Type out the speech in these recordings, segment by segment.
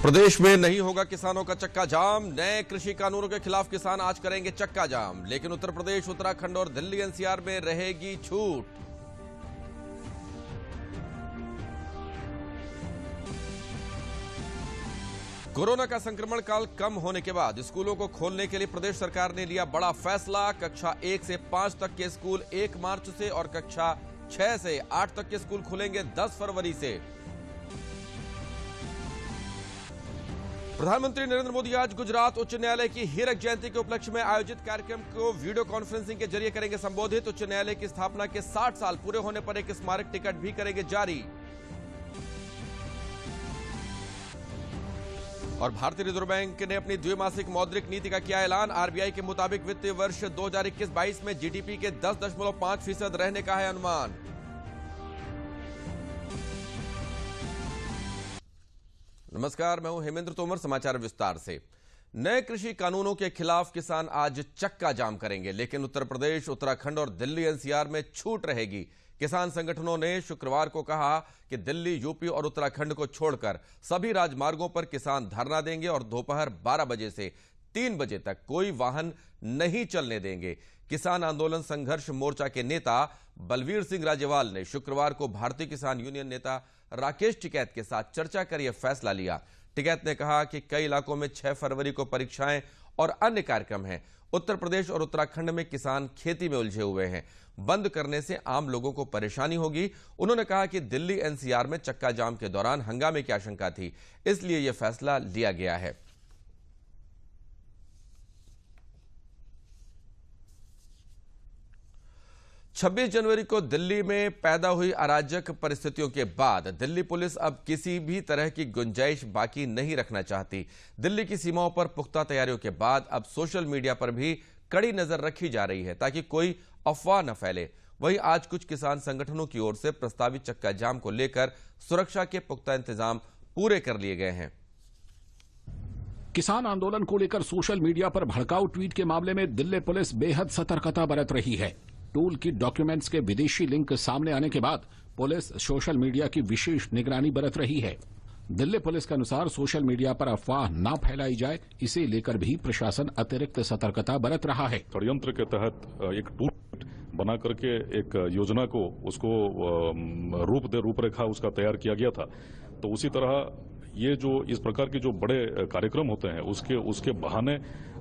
प्रदेश में नहीं होगा किसानों का चक्का जाम। नए कृषि कानूनों के खिलाफ किसान आज करेंगे चक्का जाम, लेकिन उत्तर प्रदेश, उत्तराखंड और दिल्ली एनसीआर में रहेगी छूट। कोरोना का संक्रमण काल कम होने के बाद स्कूलों को खोलने के लिए प्रदेश सरकार ने लिया बड़ा फैसला। कक्षा 1 से 5 तक के स्कूल 1 मार्च से और कक्षा 6 से 8 तक के स्कूल खुलेंगे 10 फरवरी से। प्रधानमंत्री नरेंद्र मोदी आज गुजरात उच्च न्यायालय की हीरक जयंती के उपलक्ष्य में आयोजित कार्यक्रम को वीडियो कॉन्फ्रेंसिंग के जरिए करेंगे संबोधित। उच्च न्यायालय की स्थापना के 60 साल पूरे होने पर एक स्मारक टिकट भी करेंगे जारी। और भारतीय रिजर्व बैंक ने अपनी द्विमासिक मौद्रिक नीति का किया ऐलान। आरबीआई के मुताबिक वित्तीय वर्ष 2021-22 में जीडीपी के 10.5% रहने का है अनुमान। नमस्कार, मैं हूं हेमेंद्र तोमर। समाचार विस्तार से। नए कृषि कानूनों के खिलाफ किसान आज चक्का जाम करेंगे, लेकिन उत्तर प्रदेश, उत्तराखंड और दिल्ली एनसीआर में छूट रहेगी। किसान संगठनों ने शुक्रवार को कहा कि दिल्ली, यूपी और उत्तराखंड को छोड़कर सभी राजमार्गों पर किसान धरना देंगे और दोपहर 12 बजे से 3 बजे तक कोई वाहन नहीं चलने देंगे। किसान आंदोलन संघर्ष मोर्चा के नेता बलवीर सिंह राजेवाल ने शुक्रवार को भारतीय किसान यूनियन नेता राकेश टिकैत के साथ चर्चा कर यह फैसला लिया। टिकैत ने कहा कि कई इलाकों में 6 फरवरी को परीक्षाएं और अन्य कार्यक्रम हैं। उत्तर प्रदेश और उत्तराखंड में किसान खेती में उलझे हुए हैं। बंद करने से आम लोगों को परेशानी होगी। उन्होंने कहा कि दिल्ली एनसीआर में चक्का जाम के दौरान हंगामे की आशंका थी, इसलिए यह फैसला लिया गया है। 26 जनवरी को दिल्ली में पैदा हुई अराजक परिस्थितियों के बाद दिल्ली पुलिस अब किसी भी तरह की गुंजाइश बाकी नहीं रखना चाहती। दिल्ली की सीमाओं पर पुख्ता तैयारियों के बाद अब सोशल मीडिया पर भी कड़ी नजर रखी जा रही है ताकि कोई अफवाह न फैले। वहीं आज कुछ किसान संगठनों की ओर से प्रस्तावित चक्का जाम को लेकर सुरक्षा के पुख्ता इंतजाम पूरे कर लिए गए हैं। किसान आंदोलन को लेकर सोशल मीडिया पर भड़काऊ ट्वीट के मामले में दिल्ली पुलिस बेहद सतर्कता बरत रही है। टूल किट डॉक्यूमेंट्स के विदेशी लिंक सामने आने के बाद पुलिस सोशल मीडिया की विशेष निगरानी बरत रही है। दिल्ली पुलिस के अनुसार सोशल मीडिया पर अफवाह न फैलाई जाए, इसे लेकर भी प्रशासन अतिरिक्त सतर्कता बरत रहा है। षड्यंत्र के तहत एक टूल किट बना करके एक योजना को उसको रूपरेखा उसका तैयार किया गया था। तो उसी तरह ये जो इस प्रकार के जो बड़े कार्यक्रम होते हैं उसके बहाने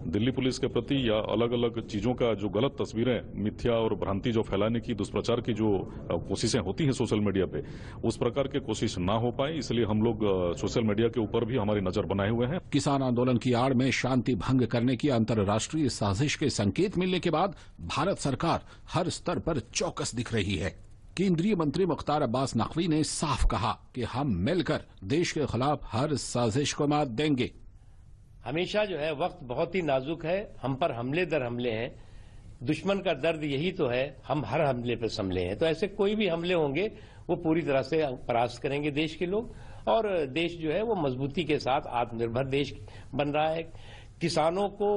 दिल्ली पुलिस के प्रति या अलग अलग चीजों का जो गलत तस्वीरें, मिथ्या और भ्रांति जो फैलाने की, दुष्प्रचार की जो कोशिशें होती हैं सोशल मीडिया पे, उस प्रकार की कोशिश ना हो पाए, इसलिए हम लोग सोशल मीडिया के ऊपर भी हमारी नजर बनाए हुए हैं। किसान आंदोलन की आड़ में शांति भंग करने की अंतर्राष्ट्रीय साजिश के संकेत मिलने के बाद भारत सरकार हर स्तर पर चौकस दिख रही है। केंद्रीय मंत्री मुख्तार अब्बास नकवी ने साफ कहा कि हम मिलकर देश के खिलाफ हर साजिश को मात देंगे। हमेशा जो है वक्त बहुत ही नाजुक है, हम पर हमले दर हमले हैं। दुश्मन का दर्द यही तो है, हम हर हमले पर संभले हैं। तो ऐसे कोई भी हमले होंगे वो पूरी तरह से परास्त करेंगे देश के लोग, और देश जो है वो मजबूती के साथ आत्मनिर्भर देश बन रहा है। किसानों को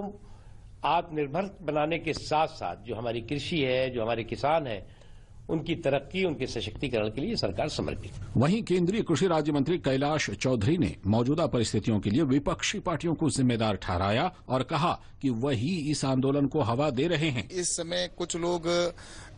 आत्मनिर्भर बनाने के साथ साथ जो हमारी कृषि है, जो हमारे किसान है, उनकी तरक्की, उनके सशक्तिकरण के लिए सरकार समर्पित। वहीं केंद्रीय कृषि राज्य मंत्री कैलाश चौधरी ने मौजूदा परिस्थितियों के लिए विपक्षी पार्टियों को जिम्मेदार ठहराया और कहा कि वही इस आंदोलन को हवा दे रहे हैं। इस समय कुछ लोग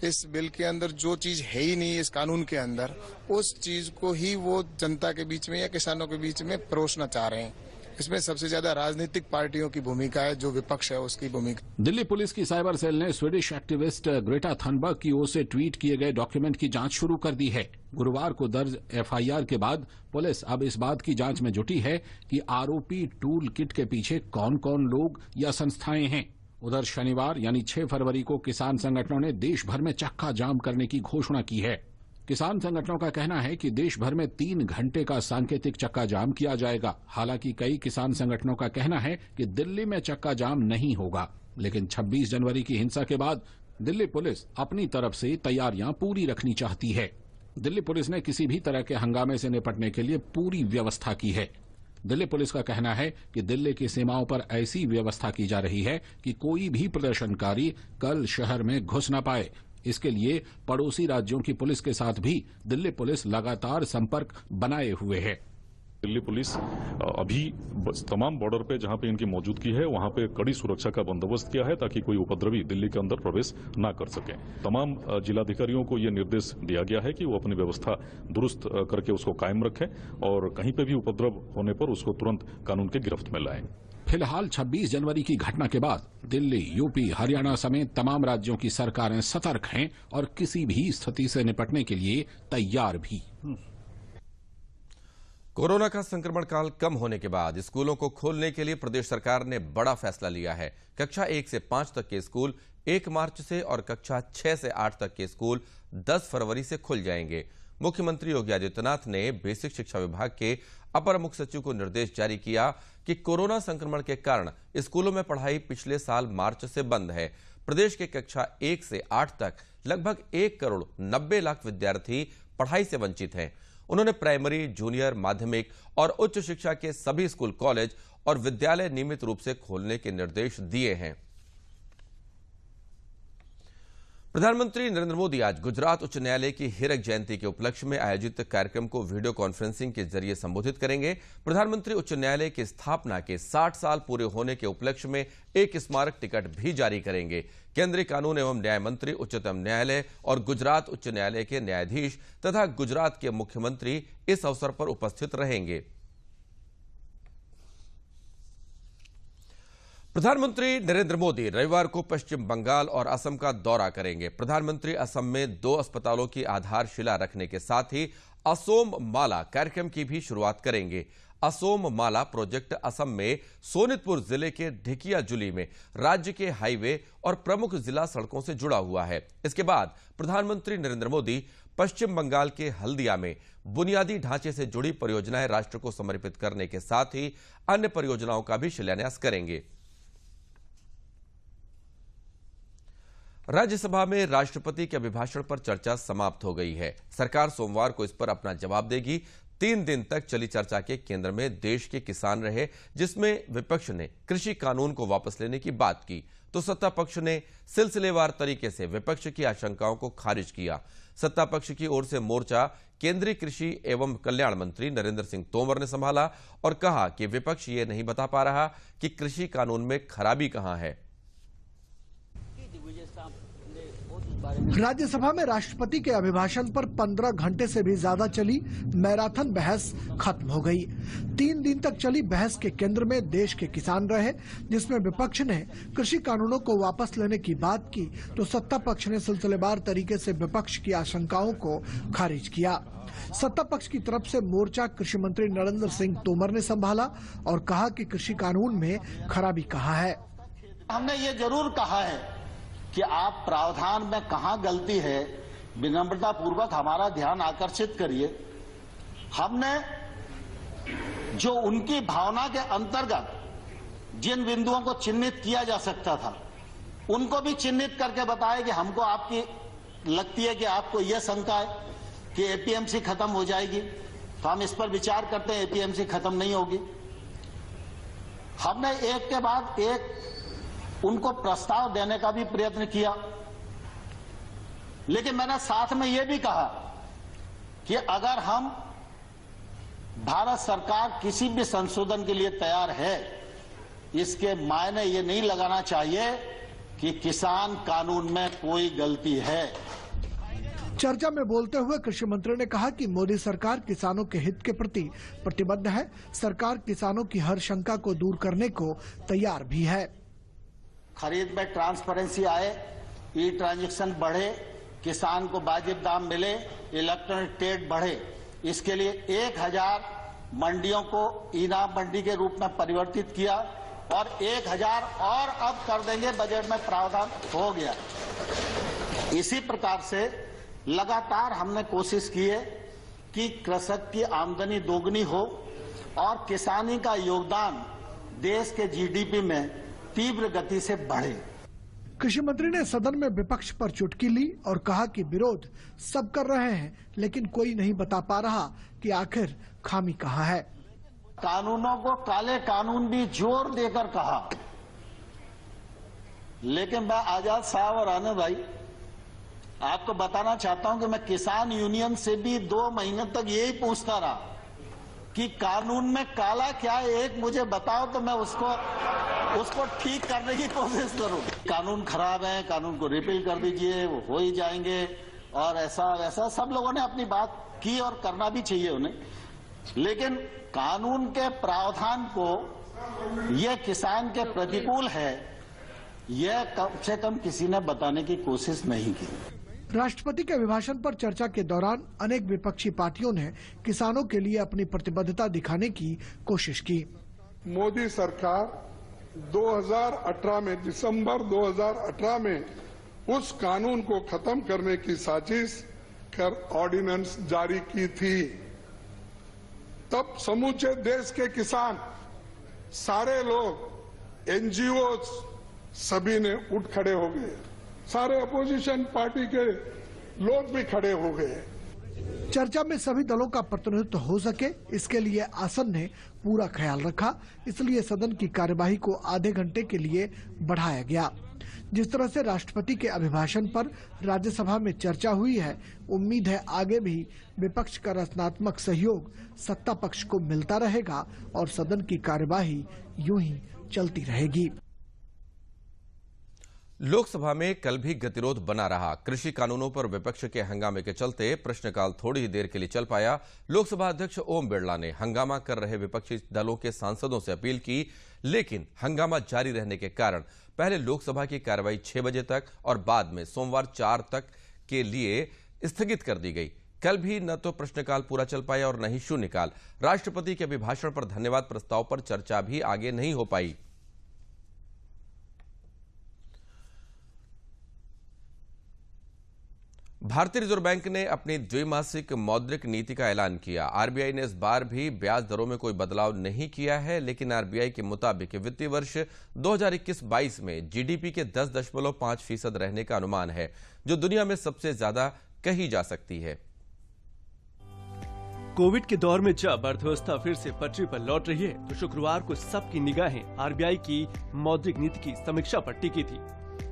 इस बिल के अंदर जो चीज है ही नहीं इस कानून के अंदर, उस चीज को ही वो जनता के बीच में या किसानों के बीच में परोसना चाह रहे हैं। इसमें सबसे ज्यादा राजनीतिक पार्टियों की भूमिका है, जो विपक्ष है उसकी भूमिका। दिल्ली पुलिस की साइबर सेल ने स्वीडिश एक्टिविस्ट ग्रेटा थनबर्ग की ओर से ट्वीट किए गए डॉक्यूमेंट की जांच शुरू कर दी है। गुरुवार को दर्ज एफआईआर के बाद पुलिस अब इस बात की जांच में जुटी है कि आरोपी टूल किट के पीछे कौन कौन लोग या संस्थाएं हैं। उधर शनिवार यानी 6 फरवरी को किसान संगठनों ने देश भर में चक्का जाम करने की घोषणा की है। किसान संगठनों का कहना है कि देश भर में 3 घंटे का सांकेतिक चक्का जाम किया जाएगा। हालांकि कई किसान संगठनों का कहना है कि दिल्ली में चक्का जाम नहीं होगा, लेकिन 26 जनवरी की हिंसा के बाद दिल्ली पुलिस अपनी तरफ से तैयारियां पूरी रखनी चाहती है। दिल्ली पुलिस ने किसी भी तरह के हंगामे से निपटने के लिए पूरी व्यवस्था की है। दिल्ली पुलिस का कहना है कि दिल्ली की सीमाओं पर ऐसी व्यवस्था की जा रही है कि कोई भी प्रदर्शनकारी कल शहर में घुस न पाए। इसके लिए पड़ोसी राज्यों की पुलिस के साथ भी दिल्ली पुलिस लगातार संपर्क बनाए हुए है। दिल्ली पुलिस अभी तमाम बॉर्डर पे जहां पे इनकी मौजूदगी है वहां पे कड़ी सुरक्षा का बंदोबस्त किया है ताकि कोई उपद्रवी दिल्ली के अंदर प्रवेश न कर सके। तमाम जिलाधिकारियों को यह निर्देश दिया गया है कि वो अपनी व्यवस्था दुरुस्त करके उसको कायम रखें और कहीं पे भी उपद्रव होने पर उसको तुरंत कानून के गिरफ्त में लाएं। फिलहाल 26 जनवरी की घटना के बाद दिल्ली, यूपी, हरियाणा समेत तमाम राज्यों की सरकारें सतर्क हैं और किसी भी स्थिति से निपटने के लिए तैयार भी। कोरोना का संक्रमण काल कम होने के बाद स्कूलों को खोलने के लिए प्रदेश सरकार ने बड़ा फैसला लिया है। कक्षा 1 से 5 तक के स्कूल 1 मार्च से और कक्षा 6 से 8 तक के स्कूल 10 फरवरी से खुल जाएंगे। मुख्यमंत्री योगी आदित्यनाथ ने बेसिक शिक्षा विभाग के अपर मुख्य सचिव को निर्देश जारी किया कि कोरोना संक्रमण के कारण स्कूलों में पढ़ाई पिछले साल मार्च से बंद है। प्रदेश के कक्षा 1 से 8 तक लगभग 1 करोड़ 90 लाख विद्यार्थी पढ़ाई से वंचित हैं। उन्होंने प्राइमरी, जूनियर, माध्यमिक और उच्च शिक्षा के सभी स्कूल, कॉलेज और विद्यालय नियमित रूप से खोलने के निर्देश दिए हैं। प्रधानमंत्री नरेंद्र मोदी आज गुजरात उच्च न्यायालय की हीरक जयंती के उपलक्ष्य में आयोजित कार्यक्रम को वीडियो कॉन्फ्रेंसिंग के जरिए संबोधित करेंगे। प्रधानमंत्री उच्च न्यायालय की स्थापना के 60 साल पूरे होने के उपलक्ष्य में एक स्मारक टिकट भी जारी करेंगे। केंद्रीय कानून एवं न्याय मंत्री, उच्चतम न्यायालय और गुजरात उच्च न्यायालय के न्यायाधीश तथा गुजरात के मुख्यमंत्री इस अवसर पर उपस्थित रहेंगे। प्रधानमंत्री नरेंद्र मोदी रविवार को पश्चिम बंगाल और असम का दौरा करेंगे। प्रधानमंत्री असम में 2 अस्पतालों की आधारशिला रखने के साथ ही असोम माला कार्यक्रम की भी शुरुआत करेंगे। असोम माला प्रोजेक्ट असम में सोनितपुर जिले के ढेकियाजुली में राज्य के हाईवे और प्रमुख जिला सड़कों से जुड़ा हुआ है। इसके बाद प्रधानमंत्री नरेंद्र मोदी पश्चिम बंगाल के हल्दिया में बुनियादी ढांचे से जुड़ी परियोजनाएं राष्ट्र को समर्पित करने के साथ ही अन्य परियोजनाओं का भी शिलान्यास करेंगे। राज्यसभा में राष्ट्रपति के अभिभाषण पर चर्चा समाप्त हो गई है। सरकार सोमवार को इस पर अपना जवाब देगी। 3 दिन तक चली चर्चा के केंद्र में देश के किसान रहे, जिसमें विपक्ष ने कृषि कानून को वापस लेने की बात की तो सत्ता पक्ष ने सिलसिलेवार तरीके से विपक्ष की आशंकाओं को खारिज किया। सत्ता पक्ष की ओर से मोर्चा केंद्रीय कृषि एवं कल्याण मंत्री नरेंद्र सिंह तोमर ने संभाला और कहा कि विपक्ष ये नहीं बता पा रहा कि कृषि कानून में खराबी कहां है। राज्यसभा में राष्ट्रपति के अभिभाषण पर 15 घंटे से भी ज्यादा चली मैराथन बहस खत्म हो गई। 3 दिन तक चली बहस के केंद्र में देश के किसान रहे, जिसमें विपक्ष ने कृषि कानूनों को वापस लेने की बात की तो सत्ता पक्ष ने सिलसिलेवार तरीके से विपक्ष की आशंकाओं को खारिज किया। सत्ता पक्ष की तरफ से मोर्चा कृषि मंत्री नरेंद्र सिंह तोमर ने संभाला और कहा कि कृषि कानून में खराबी कहाँ है। हमने ये जरूर कहा है कि आप प्रावधान में कहां गलती है विनम्रता पूर्वक हमारा ध्यान आकर्षित करिए। हमने जो उनकी भावना के अंतर्गत जिन बिंदुओं को चिन्हित किया जा सकता था उनको भी चिन्हित करके बताया कि हमको आपकी लगती है कि आपको यह शंका है कि एपीएमसी खत्म हो जाएगी, तो हम इस पर विचार करते हैं। एपीएमसी खत्म नहीं होगी। हमने एक के बाद एक उनको प्रस्ताव देने का भी प्रयत्न किया, लेकिन मैंने साथ में यह भी कहा कि अगर हम भारत सरकार किसी भी संशोधन के लिए तैयार है, इसके मायने ये नहीं लगाना चाहिए कि किसान कानून में कोई गलती है। चर्चा में बोलते हुए कृषि मंत्री ने कहा कि मोदी सरकार किसानों के हित के प्रति प्रतिबद्ध है। सरकार किसानों की हर शंका को दूर करने को तैयार भी है। खरीद में ट्रांसपेरेंसी आए, ई ट्रांजैक्शन बढ़े, किसान को वाजिब दाम मिले, इलेक्ट्रॉनिक ट्रेड बढ़े, इसके लिए 1000 मंडियों को इनाम मंडी के रूप में परिवर्तित किया और 1000 और अब कर देंगे। बजट में प्रावधान हो गया। इसी प्रकार से लगातार हमने कोशिश की है कि कृषक की आमदनी दोगुनी हो और किसानी का योगदान देश के जीडीपी में तीव्र गति से बढ़े। कृषि मंत्री ने सदन में विपक्ष पर चुटकी ली और कहा कि विरोध सब कर रहे हैं, लेकिन कोई नहीं बता पा रहा कि आखिर खामी कहाँ है। कानूनों को काले कानून भी जोर देकर कहा, लेकिन मैं आजाद साहब और आनंद भाई आपको बताना चाहता हूं कि मैं किसान यूनियन से भी 2 महीने तक यही पूछता रहा कि कानून में काला क्या है, एक मुझे बताओ तो मैं उसको ठीक करने की कोशिश करूं। कानून खराब है, कानून को रिपील कर दीजिए, वो हो ही जाएंगे, और ऐसा वैसा सब लोगों ने अपनी बात की और करना भी चाहिए उन्हें। लेकिन कानून के प्रावधान को यह किसान के प्रतिकूल है, यह कम से कम किसी ने बताने की कोशिश नहीं की। राष्ट्रपति के अभिभाषण पर चर्चा के दौरान अनेक विपक्षी पार्टियों ने किसानों के लिए अपनी प्रतिबद्धता दिखाने की कोशिश की। मोदी सरकार 2018 में, दिसंबर 2018 में उस कानून को खत्म करने की साजिश कर ऑर्डिनेंस जारी की थी। तब समूचे देश के किसान, सारे लोग, एनजीओ सभी ने उठ खड़े हो गए, सारे अपोजिशन पार्टी के लोग भी खड़े हो गए। चर्चा में सभी दलों का प्रतिनिधित्व हो सके, इसके लिए आसन ने पूरा ख्याल रखा। इसलिए सदन की कार्यवाही को आधे घंटे के लिए बढ़ाया गया। जिस तरह से राष्ट्रपति के अभिभाषण पर राज्यसभा में चर्चा हुई है, उम्मीद है आगे भी विपक्ष का रचनात्मक सहयोग सत्ता पक्ष को मिलता रहेगा और सदन की कार्यवाही यूं ही चलती रहेगी। लोकसभा में कल भी गतिरोध बना रहा। कृषि कानूनों पर विपक्ष के हंगामे के चलते प्रश्नकाल थोड़ी ही देर के लिए चल पाया। लोकसभा अध्यक्ष ओम बिरला ने हंगामा कर रहे विपक्षी दलों के सांसदों से अपील की, लेकिन हंगामा जारी रहने के कारण पहले लोकसभा की कार्रवाई 6 बजे तक और बाद में सोमवार 4 तक के लिए स्थगित कर दी गई। कल भी न तो प्रश्नकाल पूरा चल पाया और न ही शून्यकाल। राष्ट्रपति के अभिभाषण पर धन्यवाद प्रस्ताव पर चर्चा भी आगे नहीं हो पाई। भारतीय रिजर्व बैंक ने अपनी द्विमासिक मौद्रिक नीति का ऐलान किया। आरबीआई ने इस बार भी ब्याज दरों में कोई बदलाव नहीं किया है, लेकिन आरबीआई के मुताबिक वित्तीय वर्ष 2021-22 में जीडीपी के 10.5% रहने का अनुमान है, जो दुनिया में सबसे ज्यादा कही जा सकती है। कोविड के दौर में जब अर्थव्यवस्था फिर से पटरी पर लौट रही है, तो शुक्रवार को सबकी निगाहें आरबीआई की मौद्रिक नीति की समीक्षा पर टिकी थी।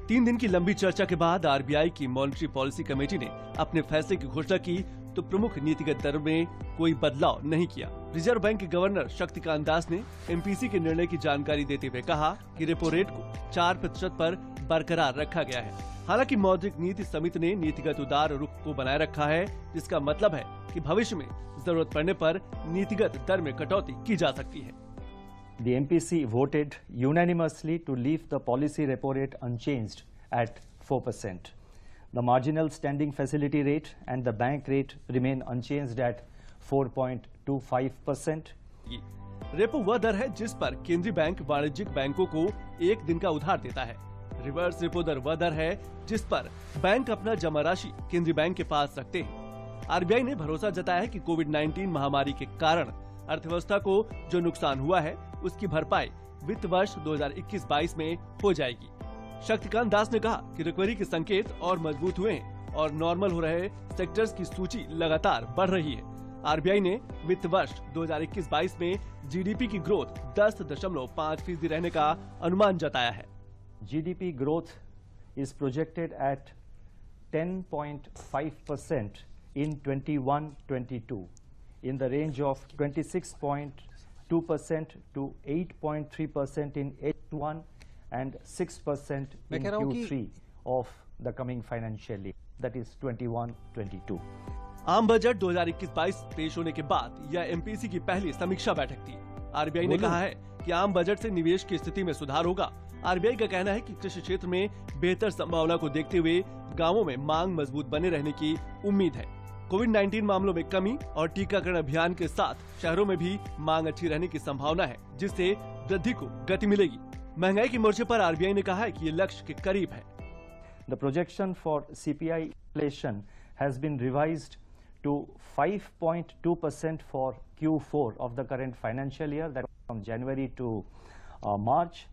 3 दिन की लंबी चर्चा के बाद आरबीआई की मॉनेटरी पॉलिसी कमेटी ने अपने फैसले की घोषणा की, तो प्रमुख नीतिगत दर में कोई बदलाव नहीं किया। रिजर्व बैंक के गवर्नर शक्तिकांत दास ने एमपीसी के निर्णय की जानकारी देते हुए कहा कि रेपो रेट को 4% पर बरकरार रखा गया है। हालांकि मौद्रिक नीति समिति ने नीतिगत उदार रुख को बनाए रखा है, जिसका मतलब है कि भविष्य में जरूरत पड़ने पर नीतिगत दर में कटौती की जा सकती है। The MPC voted unanimously to leave the policy repo rate unchanged at 4%. The marginal standing facility rate and the bank rate remain unchanged at 4.25%. Repo वह दर है जिस पर केंद्रीय बैंक वाणिज्यिक बैंकों को 1 दिन का उधार देता है। रिवर्स रेपो दर वह दर है जिस पर बैंक अपना जमा राशि केंद्रीय बैंक के पास रखते हैं। आरबीआई ने भरोसा जताया है कि कोविड-19 महामारी के कारण अर्थव्यवस्था को जो नुकसान हुआ है, उसकी भरपाई वित्त वर्ष 2021-22 में हो जाएगी। शक्तिकांत दास ने कहा कि रिकवरी के संकेत और मजबूत हुए हैं और नॉर्मल हो रहे सेक्टर्स की सूची लगातार बढ़ रही है। आरबीआई ने वित्त वर्ष 2021-22 में जीडीपी की ग्रोथ 10.5% रहने का अनुमान जताया है। GDP growth is projected at 10.5% in 21-22, in the range of 26.2% to 8.3% in H1 and 6% in Q3 of the coming financial year, that is 21-22. आम बजट 2021-22 पेश होने के बाद यह एमपीसी की पहली समीक्षा बैठक थी। आरबीआई ने कहा है कि आम बजट से निवेश की स्थिति में सुधार होगा। आरबीआई का कहना है कि कृषि क्षेत्र में बेहतर संभावना को देखते हुए गांवों में मांग मजबूत बने रहने की उम्मीद है। कोविड-19 मामलों में कमी और टीकाकरण अभियान के साथ शहरों में भी मांग अच्छी रहने की संभावना है, जिससे वृद्धि को गति मिलेगी। महंगाई के मोर्चे पर आरबीआई ने कहा है कि ये लक्ष्य के करीब है। The projection for CPI inflation has been revised to 5.2% for Q4 of the current financial year, that from January to March,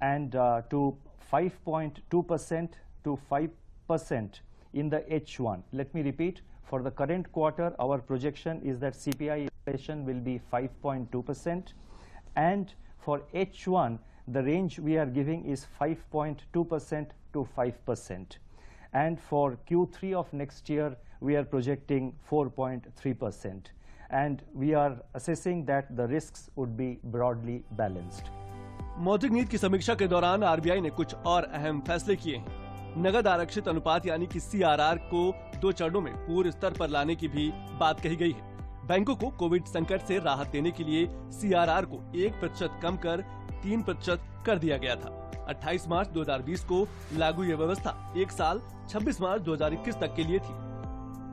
and to 5.2% to 5% in the H1. Let me repeat, for the current quarter, our projection is that CPI inflation will be 5.2%, and for H1, the range we are giving is 5.2% to 5%. And for Q3 of next year, we are projecting 4.3%. and we are assessing that the risks would be broadly balanced. मौद्रिक नीति की समीक्षा के दौरान RBI ने कुछ और अहम फैसले किए हैं। नगद आरक्षित अनुपात यानी कि CRR को 2 चरणों में पूर्ण स्तर पर लाने की भी बात कही गई है। बैंकों को कोविड संकट से राहत देने के लिए CRR को 1% कम कर 3% कर दिया गया था। 28 मार्च 2020 को लागू यह व्यवस्था 1 साल 26 मार्च 2021 तक के लिए थी।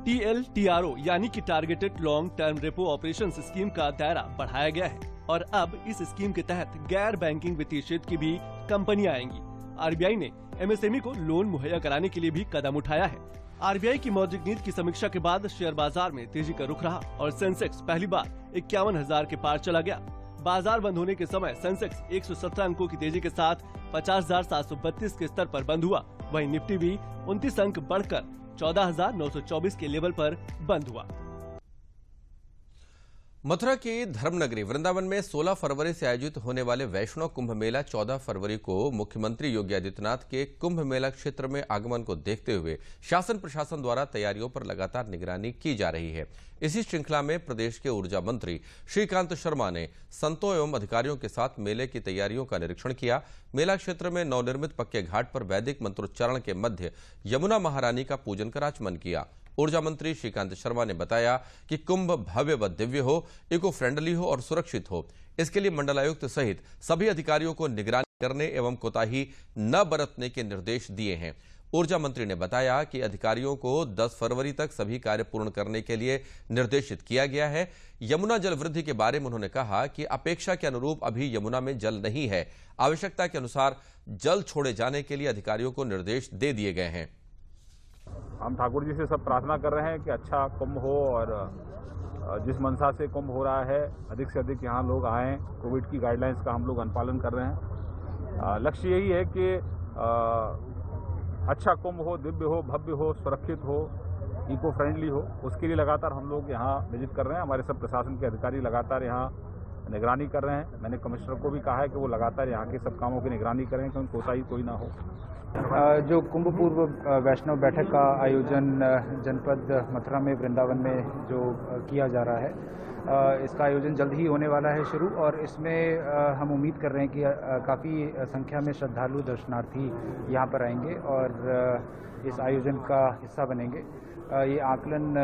TLTRO यानी कि targeted long term repo operation scheme का दायरा बढ़ाया गया है और अब इस स्कीम के तहत गैर बैंकिंग वित्तीय क्षेत्र की भी कंपनियां आएंगी। आरबीआई ने MSME को लोन मुहैया कराने के लिए भी कदम उठाया है। आरबीआई की मौद्रिक नीति की समीक्षा के बाद शेयर बाजार में तेजी का रुख रहा और सेंसेक्स पहली बार 51,000 के पार चला गया। बाजार बंद होने के समय सेंसेक्स 117 अंकों की तेजी के साथ 50,732 के स्तर पर बंद हुआ। वहीं निफ्टी भी 29 अंक बढ़कर 14,924 के लेवल पर बंद हुआ। मथुरा की धर्मनगरी वृंदावन में 16 फरवरी से आयोजित होने वाले वैष्णव कुंभ मेला 14 फरवरी को मुख्यमंत्री योगी आदित्यनाथ के कुंभ मेला क्षेत्र में आगमन को देखते हुए शासन प्रशासन द्वारा तैयारियों पर लगातार निगरानी की जा रही है। इसी श्रृंखला में प्रदेश के ऊर्जा मंत्री श्रीकांत शर्मा ने संतों एवं अधिकारियों के साथ मेले की तैयारियों का निरीक्षण किया। मेला क्षेत्र में नवनिर्मित पक्के घाट पर वैदिक मंत्रोच्चारण के मध्य यमुना महारानी का पूजन कर आचमन किया। ऊर्जा मंत्री श्रीकांत शर्मा ने बताया कि कुंभ भव्य व दिव्य हो, इको फ्रेंडली हो और सुरक्षित हो। इसके लिए मंडलायुक्त सहित सभी अधिकारियों को निगरानी करने एवं कोताही न बरतने के निर्देश दिए हैं। ऊर्जा मंत्री ने बताया कि अधिकारियों को 10 फरवरी तक सभी कार्य पूर्ण करने के लिए निर्देशित किया गया है। यमुना जल वृद्धि के बारे में उन्होंने कहा कि अपेक्षा के अनुरूप अभी यमुना में जल नहीं है। आवश्यकता के अनुसार जल छोड़े जाने के लिए अधिकारियों को निर्देश दे दिए गए हैं। हम ठाकुर जी से सब प्रार्थना कर रहे हैं कि अच्छा कुंभ हो और जिस मंशा से कुंभ हो रहा है अधिक से अधिक यहाँ लोग आएँ। कोविड की गाइडलाइंस का हम लोग अनुपालन कर रहे हैं। लक्ष्य यही है कि अच्छा कुंभ हो, दिव्य हो, भव्य हो, सुरक्षित हो, इको फ्रेंडली हो। उसके लिए लगातार हम लोग यहाँ विजिट कर रहे हैं। हमारे सब प्रशासन के अधिकारी लगातार यहाँ निगरानी कर रहे हैं। मैंने कमिश्नर को भी कहा है कि वो लगातार यहाँ के सब कामों की निगरानी करें क्योंकि कोताही कोई ना हो। जो कुंभ पूर्व वैष्णव बैठक का आयोजन जनपद मथुरा में वृंदावन में जो किया जा रहा है, इसका आयोजन जल्द ही होने वाला है शुरू और इसमें हम उम्मीद कर रहे हैं कि काफ़ी संख्या में श्रद्धालु दर्शनार्थी यहाँ पर आएंगे और इस आयोजन का हिस्सा बनेंगे। ये आकलन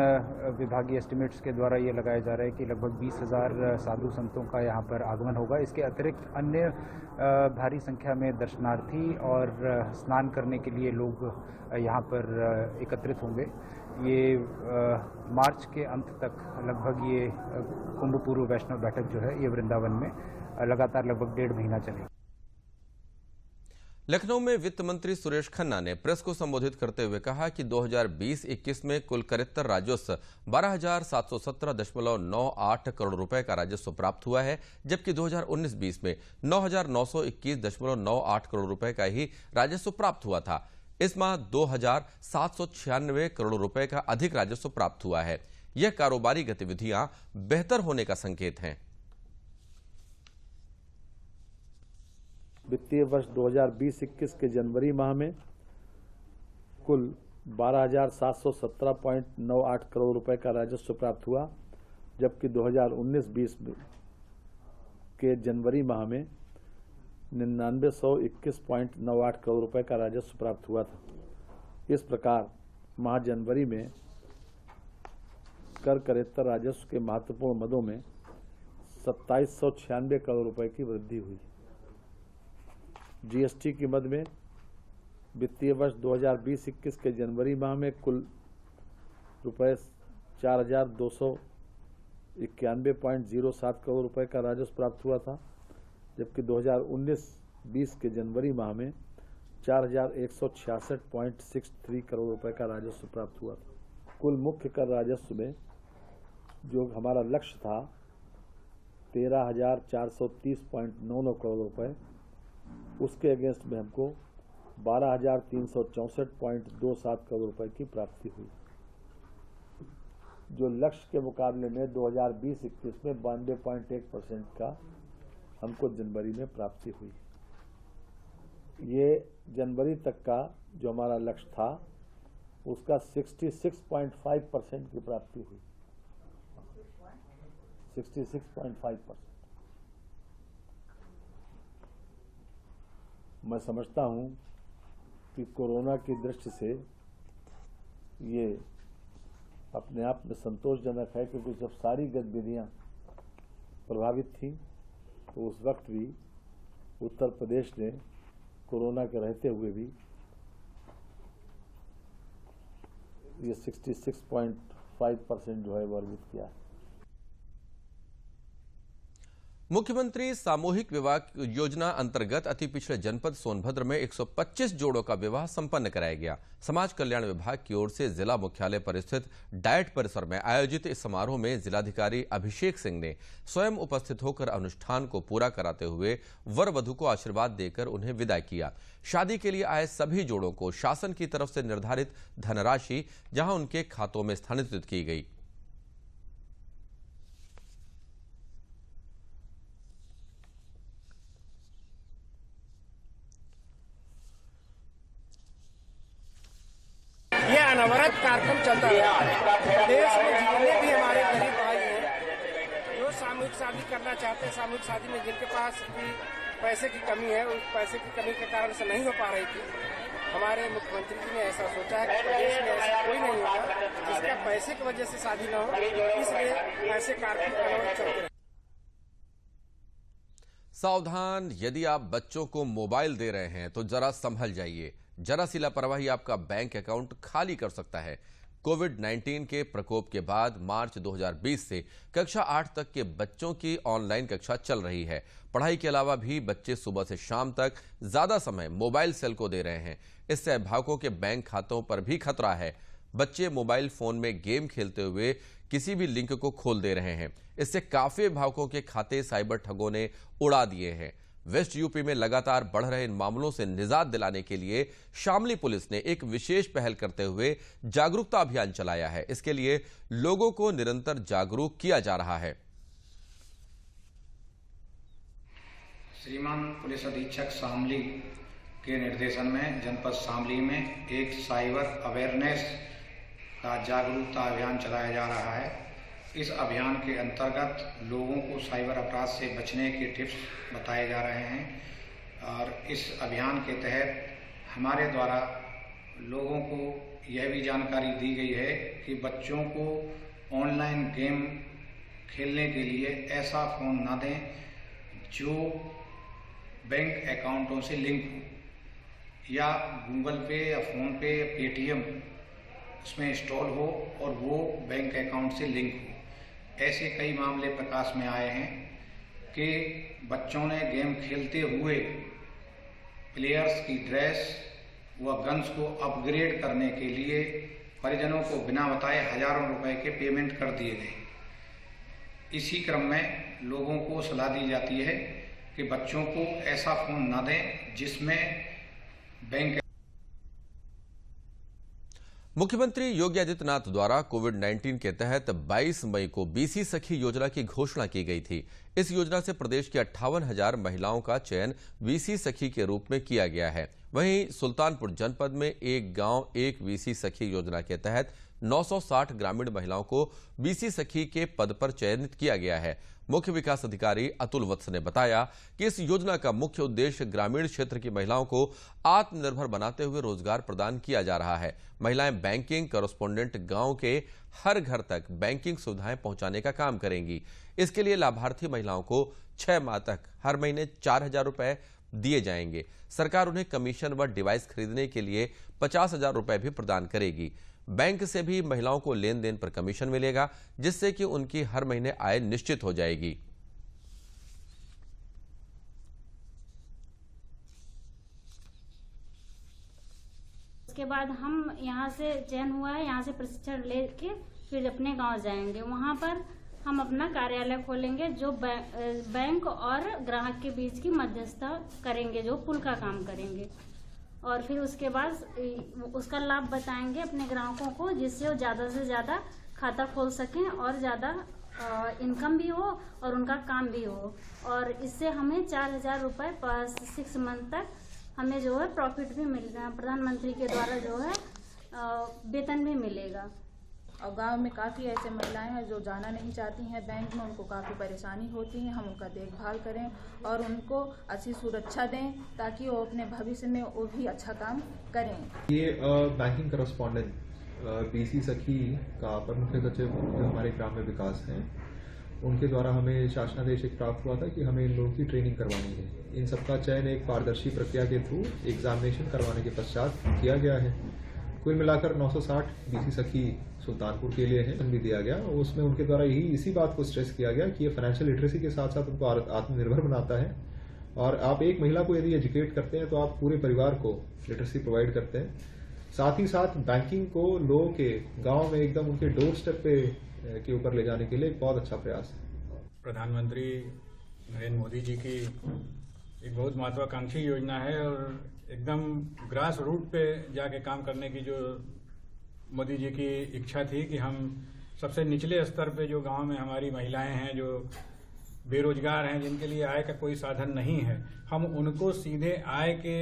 विभागीय एस्टिमेट्स के द्वारा ये लगाया जा रहा है कि लगभग 20,000 साधु संतों का यहाँ पर आगमन होगा। इसके अतिरिक्त अन्य भारी संख्या में दर्शनार्थी और स्नान करने के लिए लोग यहाँ पर एकत्रित होंगे। ये मार्च के अंत तक लगभग ये कुंभ पूर्व वैष्णव बैठक जो है ये वृंदावन में लगातार लगभग 1.5 महीना चलेगी। लखनऊ में वित्त मंत्री सुरेश खन्ना ने प्रेस को संबोधित करते हुए कहा कि 2020-21 में कुल करेत्तर राजस्व 12,717.98 करोड़ रुपए का राजस्व प्राप्त हुआ है, जबकि 2019-20 में 9,921.98 करोड़ रुपए का ही राजस्व प्राप्त हुआ था। इस माह 2,796 करोड़ रुपए का अधिक राजस्व प्राप्त हुआ है। यह कारोबारी गतिविधियां बेहतर होने का संकेत हैं। वित्तीय वर्ष 2020-21 के जनवरी माह में कुल 12,717.98 करोड़ रुपए का राजस्व प्राप्त हुआ, जबकि 2019-20 के जनवरी माह में 99,121.98 करोड़ रुपए का राजस्व प्राप्त हुआ था। इस प्रकार माह जनवरी में कर करेत्तर राजस्व के महत्वपूर्ण मदों में 2796 करोड़ रुपए की वृद्धि हुई। जीएसटी की मद में वित्तीय वर्ष 2020-21 के जनवरी माह में कुल रुपए 4,291.07 करोड़ रुपए का राजस्व प्राप्त हुआ था, जबकि 2019-20 के जनवरी माह में 4,166.63 करोड़ रुपए का राजस्व प्राप्त हुआ था। कुल मुख्य कर राजस्व में जो हमारा लक्ष्य था 13,430.99 करोड़ रुपए, उसके अगेंस्ट में हमको 12,364.27 करोड़ रुपए की प्राप्ति हुई, जो लक्ष्य के मुकाबले में 2020-21 में 92.1% का हमको जनवरी में प्राप्ति हुई। ये जनवरी तक का जो हमारा लक्ष्य था उसका 66.5% की प्राप्ति हुई। 66.5%। मैं समझता हूं कि कोरोना की दृष्टि से ये अपने आप में संतोषजनक है, क्योंकि जब सारी गतिविधियां प्रभावित थी तो उस वक्त भी उत्तर प्रदेश ने कोरोना के रहते हुए भी ये 66.5% जो है वो अर्जित किया है। मुख्यमंत्री सामूहिक विवाह योजना अंतर्गत अति पिछड़े जनपद सोनभद्र में 125 जोड़ों का विवाह संपन्न कराया गया। समाज कल्याण विभाग की ओर से जिला मुख्यालय पर स्थित डाइट परिसर में आयोजित इस समारोह में जिलाधिकारी अभिषेक सिंह ने स्वयं उपस्थित होकर अनुष्ठान को पूरा कराते हुए वर वधु को आशीर्वाद देकर उन्हें विदा किया। शादी के लिए आए सभी जोड़ों को शासन की तरफ से निर्धारित धनराशि जहां उनके खातों में स्थानांतरित की गई। ये अनवरत कार्यक्रम चलता रहा है। देश में जितने भी हमारे गरीब भाई हैं जो सामूहिक शादी करना चाहते हैं, सामूहिक शादी में जिनके पास भी पैसे की कमी है, उस पैसे की कमी के कारण से नहीं हो पा रही थी, हमारे मुख्यमंत्री जी ने ऐसा सोचा है कि प्रदेश में ऐसा कोई नहीं होगा जिसका पैसे की वजह से शादी न हो, इसलिए ऐसे कार्यक्रम अनवरत चलते रहे। सावधान, यदि आप बच्चों को मोबाइल दे रहे हैं तो जरा संभल जाइए। जरा सी लापरवाही आपका बैंक अकाउंट खाली कर सकता है। कोविड-19 के प्रकोप के बाद मार्च 2020 से कक्षा 8 तक के बच्चों की ऑनलाइन कक्षा चल रही है। पढ़ाई के अलावा भी बच्चे सुबह से शाम तक ज्यादा समय मोबाइल सेल को दे रहे हैं। इससे अभिभावकों के बैंक खातों पर भी खतरा है। बच्चे मोबाइल फोन में गेम खेलते हुए किसी भी लिंक को खोल दे रहे हैं। इससे काफी अभिभावकों के खाते साइबर ठगों ने उड़ा दिए हैं। वेस्ट यूपी में लगातार बढ़ रहे इन मामलों से निजात दिलाने के लिए शामली पुलिस ने एक विशेष पहल करते हुए जागरूकता अभियान चलाया है। इसके लिए लोगों को निरंतर जागरूक किया जा रहा है। श्रीमान पुलिस अधीक्षक शामली के निर्देशन में जनपद शामली में एक साइबर अवेयरनेस का जागरूकता अभियान चलाया जा रहा है। इस अभियान के अंतर्गत लोगों को साइबर अपराध से बचने के टिप्स बताए जा रहे हैं और इस अभियान के तहत हमारे द्वारा लोगों को यह भी जानकारी दी गई है कि बच्चों को ऑनलाइन गेम खेलने के लिए ऐसा फ़ोन ना दें जो बैंक अकाउंटों से लिंक हो, या गूगल पे या फ़ोन पे या पेटीएम उसमें इंस्टॉल हो और वो बैंक अकाउंट से लिंक हो। ऐसे कई मामले प्रकाश में आए हैं कि बच्चों ने गेम खेलते हुए प्लेयर्स की ड्रेस व गन्स को अपग्रेड करने के लिए परिजनों को बिना बताए हजारों रुपए के पेमेंट कर दिए गए। इसी क्रम में लोगों को सलाह दी जाती है कि बच्चों को ऐसा फोन न दें जिसमें बैंक। मुख्यमंत्री योगी आदित्यनाथ द्वारा कोविड-19 के तहत 22 मई को बीसी सखी योजना की घोषणा की गई थी। इस योजना से प्रदेश की 58,000 महिलाओं का चयन बीसी सखी के रूप में किया गया है। वहीं सुल्तानपुर जनपद में एक गांव एक बीसी सखी योजना के तहत 960 ग्रामीण महिलाओं को बीसी सखी के पद पर चयनित किया गया है। मुख्य विकास अधिकारी अतुल वत्स ने बताया कि इस योजना का मुख्य उद्देश्य ग्रामीण क्षेत्र की महिलाओं को आत्मनिर्भर बनाते हुए रोजगार प्रदान किया जा रहा है। महिलाएं बैंकिंग कॉरेस्पोंडेंट गांव के हर घर तक बैंकिंग सुविधाएं पहुंचाने का काम करेंगी। इसके लिए लाभार्थी महिलाओं को 6 माह तक हर महीने 4,000 रुपए दिए जाएंगे। सरकार उन्हें कमीशन व डिवाइस खरीदने के लिए 50,000 रुपए भी प्रदान करेगी। बैंक से भी महिलाओं को लेन देन पर कमीशन मिलेगा, जिससे कि उनकी हर महीने आय निश्चित हो जाएगी। उसके बाद हम यहाँ से चयन हुआ है, यहाँ से प्रशिक्षण लेके फिर अपने गांव जाएंगे। वहाँ पर हम अपना कार्यालय खोलेंगे जो बैंक और ग्राहक के बीच की मध्यस्थता करेंगे, जो पुल का काम करेंगे। और फिर उसके बाद उसका लाभ बताएंगे अपने ग्राहकों को, जिससे वो ज़्यादा से ज़्यादा खाता खोल सकें और ज़्यादा इनकम भी हो और उनका काम भी हो। और इससे हमें 4,000 रुपये पर 6 मंथ तक हमें जो है प्रॉफिट भी मिल रहा है। प्रधानमंत्री के द्वारा जो है वेतन भी मिलेगा। और गांव में काफ़ी ऐसे महिलाएं हैं जो जाना नहीं चाहती हैं बैंक में, उनको काफ़ी परेशानी होती है। हम उनका देखभाल करें और उनको अच्छी सुरक्षा दें ताकि वो अपने भविष्य में वो भी अच्छा काम करें। ये बैंकिंग करस्पॉन्डेंट बीसी सखी का अपर मुख्य सचिव जो हमारे ग्राम्य विकास हैं, उनके द्वारा हमें शासनादेश एक प्राप्त हुआ था कि हमें इन लोगों की ट्रेनिंग करवानी है। इन सबका चयन एक पारदर्शी प्रक्रिया के थ्रू एग्जामिनेशन करवाने के पश्चात किया गया है। कुल मिलाकर 960 बीसी सखी सुल्तानपुर के लिए है भी दिया गया। उसमें उनके द्वारा इसी बात को स्ट्रेस किया गया कि ये फाइनेंशियल लिटरेसी के साथ साथ उनको आत्मनिर्भर बनाता है, और आप एक महिला को यदि एजुकेट करते हैं तो आप पूरे परिवार को लिटरेसी प्रोवाइड करते हैं। साथ ही साथ बैंकिंग को लोगों के गांव में एकदम उनके डोर स्टेप पे के ऊपर ले जाने के लिए एक बहुत अच्छा प्रयास है। प्रधानमंत्री नरेंद्र मोदी जी की एक बहुत महत्वाकांक्षी योजना है और एकदम ग्रास रूट पे जाके काम करने की जो मोदी जी की इच्छा थी कि हम सबसे निचले स्तर पे जो गांव में हमारी महिलाएं हैं, जो बेरोजगार हैं, जिनके लिए आय का कोई साधन नहीं है, हम उनको सीधे आय के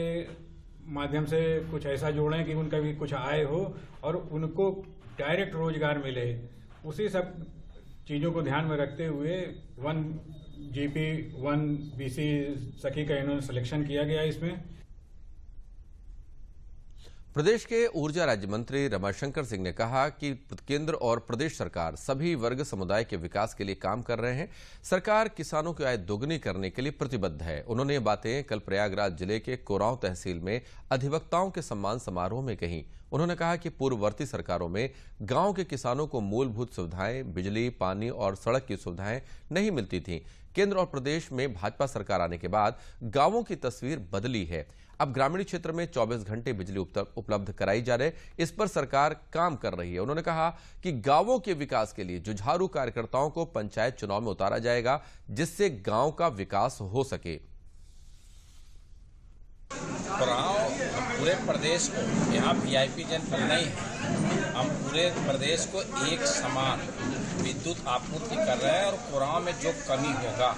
माध्यम से कुछ ऐसा जोड़ें कि उनका भी कुछ आय हो और उनको डायरेक्ट रोजगार मिले। उसी सब चीज़ों को ध्यान में रखते हुए 1 GP 1 BC सखी का इन्होंने सिलेक्शन किया गया। इसमें प्रदेश के ऊर्जा राज्य मंत्री रमाशंकर सिंह ने कहा कि केंद्र और प्रदेश सरकार सभी वर्ग समुदाय के विकास के लिए काम कर रहे हैं। सरकार किसानों की आय दोगुनी करने के लिए प्रतिबद्ध है। उन्होंने ये बातें कल प्रयागराज जिले के कोरांव तहसील में अधिवक्ताओं के सम्मान समारोह में कही। उन्होंने कहा कि पूर्ववर्ती सरकारों में गांव के किसानों को मूलभूत सुविधाएं, बिजली, पानी और सड़क की सुविधाएं नहीं मिलती थीं। केंद्र और प्रदेश में भाजपा सरकार आने के बाद गांवों की तस्वीर बदली है। अब ग्रामीण क्षेत्र में 24 घंटे बिजली उपलब्ध कराई जा रही, इस पर सरकार काम कर रही है। उन्होंने कहा कि गांवों के विकास के लिए जुझारू कार्यकर्ताओं को पंचायत चुनाव में उतारा जाएगा, जिससे गांव का विकास हो सके। पूरे प्रदेश को, यहाँ VIP जनपद नहीं है, हम पूरे प्रदेश को एक समान विद्युत आपूर्ति कर रहे हैं। और कोरांव में जो कमी होगा,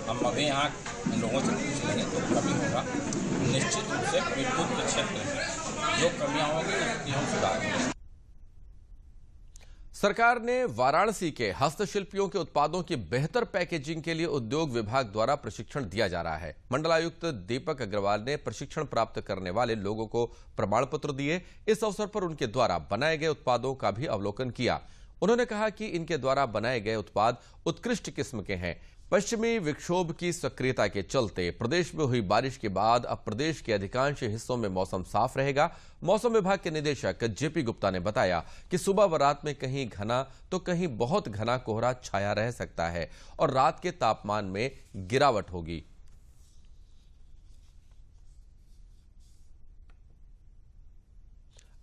हम अभी यहाँ लोगों से पूछ लेंगे, तो कमी होगा निश्चित रूप से विद्युत के क्षेत्र में जो कमियां होंगी उसकी हम सुधार करेंगे। सरकार ने वाराणसी के हस्तशिल्पियों के उत्पादों की बेहतर पैकेजिंग के लिए उद्योग विभाग द्वारा प्रशिक्षण दिया जा रहा है। मंडलायुक्त दीपक अग्रवाल ने प्रशिक्षण प्राप्त करने वाले लोगों को प्रमाण पत्र दिए। इस अवसर पर उनके द्वारा बनाए गए उत्पादों का भी अवलोकन किया। उन्होंने कहा कि इनके द्वारा बनाए गए उत्पाद उत्कृष्ट किस्म के हैं। पश्चिमी विक्षोभ की सक्रियता के चलते प्रदेश में हुई बारिश के बाद अब प्रदेश के अधिकांश हिस्सों में मौसम साफ रहेगा। मौसम विभाग के निदेशक जेपी गुप्ता ने बताया कि सुबह व रात में कहीं घना तो कहीं बहुत घना कोहरा छाया रह सकता है और रात के तापमान में गिरावट होगी।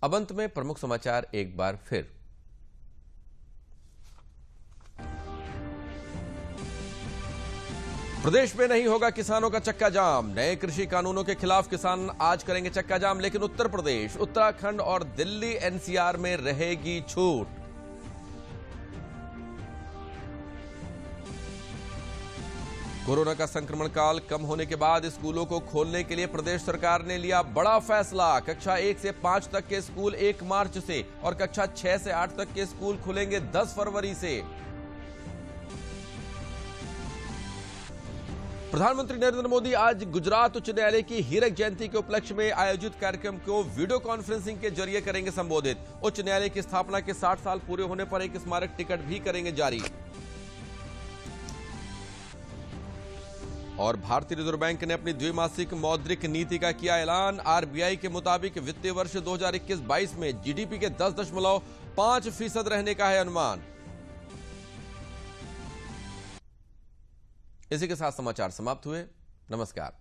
अब अंत में प्रमुख समाचार एक बार फिर। प्रदेश में नहीं होगा किसानों का चक्का जाम। नए कृषि कानूनों के खिलाफ किसान आज करेंगे चक्का जाम, लेकिन उत्तर प्रदेश, उत्तराखंड और दिल्ली NCR में रहेगी छूट। कोरोना का संक्रमण काल कम होने के बाद स्कूलों को खोलने के लिए प्रदेश सरकार ने लिया बड़ा फैसला। कक्षा 1 से 5 तक के स्कूल 1 मार्च से और कक्षा 6 से 8 तक के स्कूल खुलेंगे 10 फरवरी से। प्रधानमंत्री नरेंद्र मोदी आज गुजरात उच्च न्यायालय की हीरक जयंती के उपलक्ष्य में आयोजित कार्यक्रम को वीडियो कॉन्फ्रेंसिंग के जरिए करेंगे संबोधित। उच्च न्यायालय की स्थापना के 60 साल पूरे होने पर एक स्मारक टिकट भी करेंगे जारी। और भारतीय रिजर्व बैंक ने अपनी द्विमासिक मौद्रिक नीति का किया ऐलान। RBI के मुताबिक वित्तीय वर्ष 2021-22 में GDP के 10.5% रहने का है अनुमान। इसी के साथ समाचार समाप्त हुए। नमस्कार।